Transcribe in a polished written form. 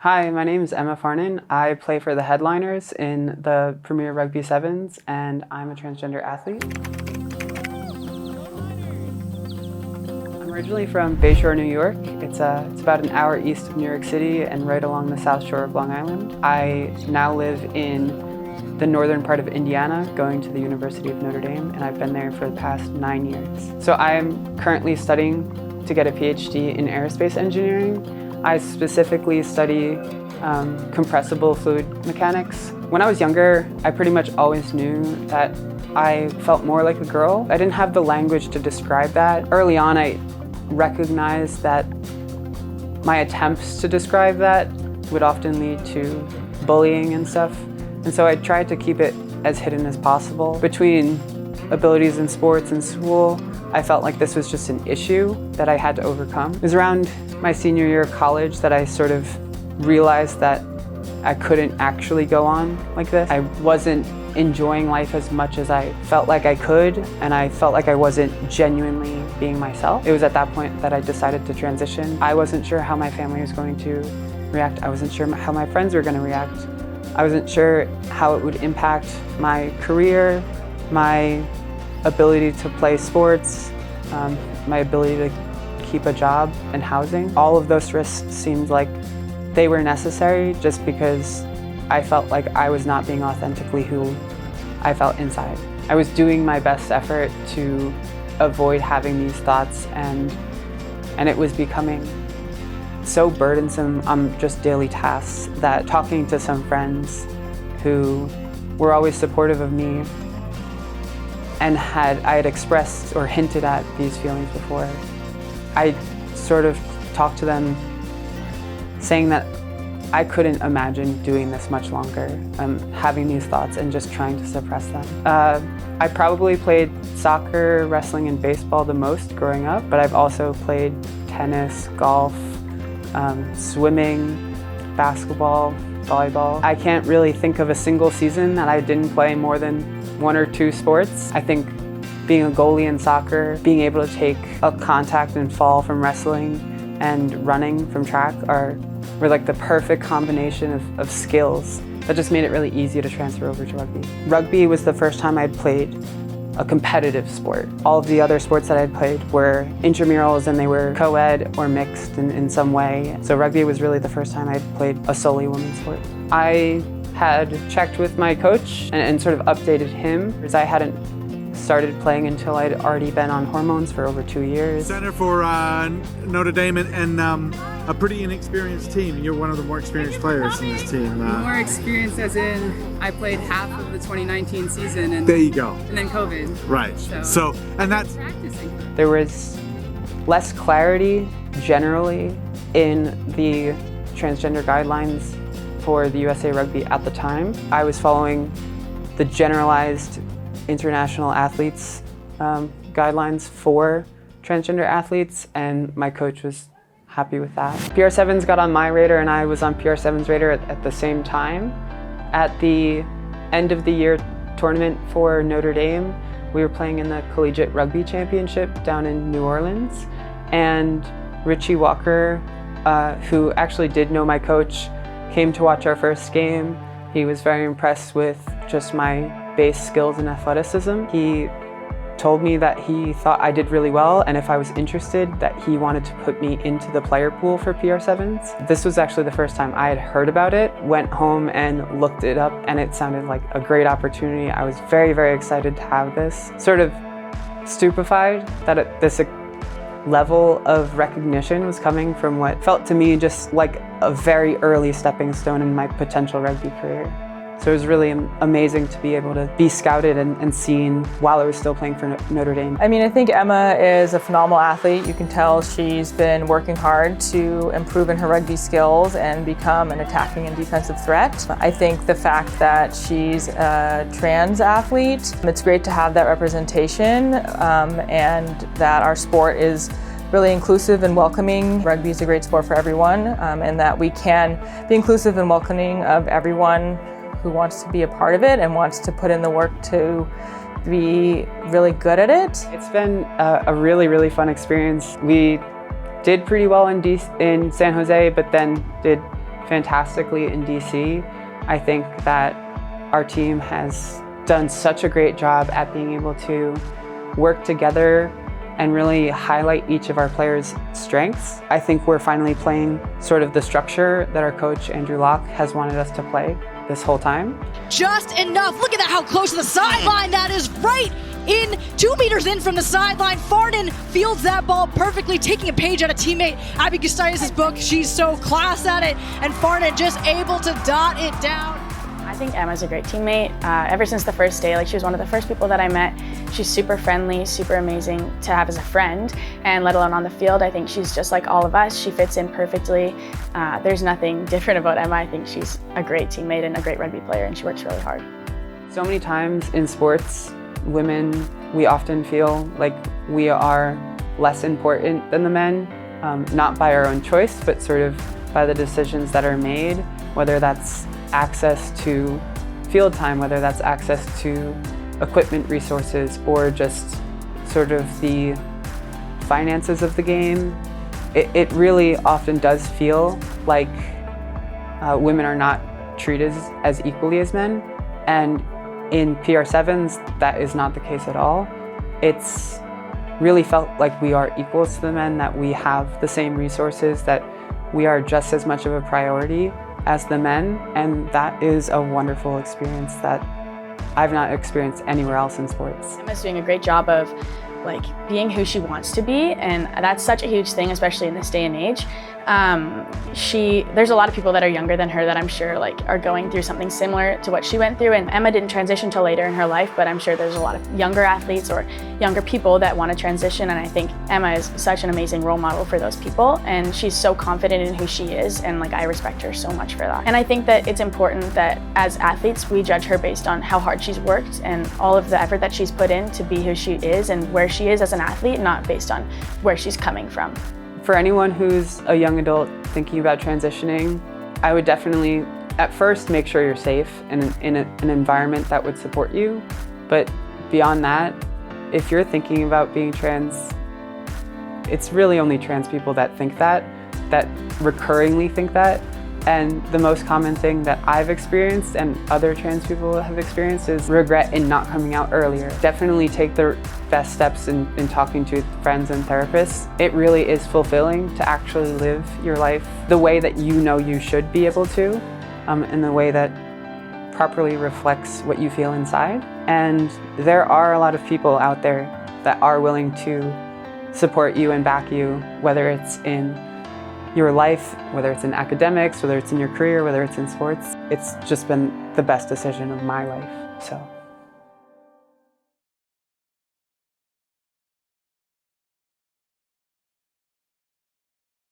Hi, my name is Emma Farnan. I play for the Headliners in the Premier Rugby Sevens, and I'm a transgender athlete. I'm originally from Bayshore, New York. It's about an hour east of New York City and right along the south shore of Long Island. I now live in the northern part of Indiana, going to the University of Notre Dame, and I've been there for the past 9 years. So I'm currently studying to get a PhD in aerospace engineering. I specifically study compressible fluid mechanics. When I was younger, I pretty much always knew that I felt more like a girl. I didn't have the language to describe that. Early on, I recognized that my attempts to describe that would often lead to bullying and stuff. And so I tried to keep it as hidden as possible. Between abilities in sports and school, I felt like this was just an issue that I had to overcome. It was around my senior year of college that I sort of realized that I couldn't actually go on like this. I wasn't enjoying life as much as I felt like I could, and I felt like I wasn't genuinely being myself. It was at that point that I decided to transition. I wasn't sure how my family was going to react. I wasn't sure how my friends were going to react. I wasn't sure how it would impact my career, my ability to play sports, my ability to keep a job and housing. All of those risks seemed like they were necessary just because I felt like I was not being authentically who I felt inside. I was doing my best effort to avoid having these thoughts, and it was becoming so burdensome on just daily tasks that talking to some friends who were always supportive of me and I had expressed or hinted at these feelings before. I sort of talked to them saying that I couldn't imagine doing this much longer, having these thoughts and just trying to suppress them. I probably played soccer, wrestling, and baseball the most growing up, but I've also played tennis, golf, swimming, basketball, volleyball. I can't really think of a single season that I didn't play more than 1 or 2 sports. I think being a goalie in soccer, being able to take a contact and fall from wrestling and running from track were like the perfect combination of skills that just made it really easy to transfer over to rugby. Rugby was the first time I'd played a competitive sport. All of the other sports that I'd played were intramurals, and they were co-ed or mixed in some way. So rugby was really the first time I'd played a solely women's sport. I had checked with my coach and sort of updated him, because I hadn't started playing until I'd already been on hormones for over 2 years. Center for Notre Dame and a pretty inexperienced team. You're one of the more experienced players in this team. More experienced as in I played half of the 2019 season, and there you go. And then COVID. Right. So and that's practicing. There was less clarity generally in the transgender guidelines for the USA Rugby at the time. I was following the generalized international athletes guidelines for transgender athletes, and my coach was happy with that. PR Sevens got on my radar, and I was on PR Sevens radar at the same time. At the end of the year tournament for Notre Dame, we were playing in the Collegiate Rugby Championship down in New Orleans, and Richie Walker, who actually did know my coach, came to watch our first game. He was very impressed with just my base skills and athleticism. He told me that he thought I did really well, and if I was interested, that he wanted to put me into the player pool for PR Sevens. This was actually the first time I had heard about it. Went home and looked it up, and it sounded like a great opportunity. I was very, very excited to have this. Sort of stupefied that this level of recognition was coming from what felt to me just like a very early stepping stone in my potential rugby career. So it was really amazing to be able to be scouted and seen while I was still playing for Notre Dame. I mean, I think Emma is a phenomenal athlete. You can tell she's been working hard to improve in her rugby skills and become an attacking and defensive threat. I think the fact that she's a trans athlete, it's great to have that representation, and that our sport is really inclusive and welcoming. Rugby is a great sport for everyone, and that we can be inclusive and welcoming of everyone who wants to be a part of it and wants to put in the work to be really good at it. It's been a really, really fun experience. We did pretty well in San Jose, but then did fantastically in DC. I think that our team has done such a great job at being able to work together and really highlight each of our players' strengths. I think we're finally playing sort of the structure that our coach, Andrew Locke, has wanted us to play this whole time. Just enough. Look at that, how close to the sideline that is, right in, 2 meters in from the sideline. Farnan fields that ball perfectly, taking a page out of teammate Abby Gustaitis' book. She's so class at it, and Farnan just able to dot it down. I think Emma's a great teammate. Ever since the first day, she was one of the first people that I met. She's super friendly, super amazing to have as a friend, and let alone on the field. I think she's just like all of us. She fits in perfectly. There's nothing different about Emma. I think she's a great teammate and a great rugby player, and she works really hard. So many times in sports, women, we often feel like we are less important than the men, not by our own choice, but sort of by the decisions that are made, whether that's access to field time, whether that's access to equipment resources, or just sort of the finances of the game. It really often does feel like women are not treated as equally as men. And in PR Sevens, that is not the case at all. It's really felt like we are equals to the men, that we have the same resources, that we are just as much of a priority as the men, and that is a wonderful experience that I've not experienced anywhere else in sports. Emma's doing a great job of being who she wants to be, and that's such a huge thing, especially in this day and age. There's a lot of people that are younger than her that I'm sure are going through something similar to what she went through, and Emma didn't transition till later in her life, but I'm sure there's a lot of younger athletes or younger people that want to transition, and I think Emma is such an amazing role model for those people, and she's so confident in who she is, and I respect her so much for that. And I think that it's important that as athletes we judge her based on how hard she's worked and all of the effort that she's put in to be who she is and where she is as an athlete, not based on where she's coming from. For anyone who's a young adult thinking about transitioning, I would definitely, at first, make sure you're safe and in an environment that would support you. But beyond that, if you're thinking about being trans, it's really only trans people that think that recurringly think that. And the most common thing that I've experienced and other trans people have experienced is regret in not coming out earlier. Definitely take the best steps in talking to friends and therapists. It really is fulfilling to actually live your life the way that you know you should be able to, in the way that properly reflects what you feel inside. And there are a lot of people out there that are willing to support you and back you, whether it's in your life, whether it's in academics, whether it's in your career, whether it's in sports. It's just been the best decision of my life, so.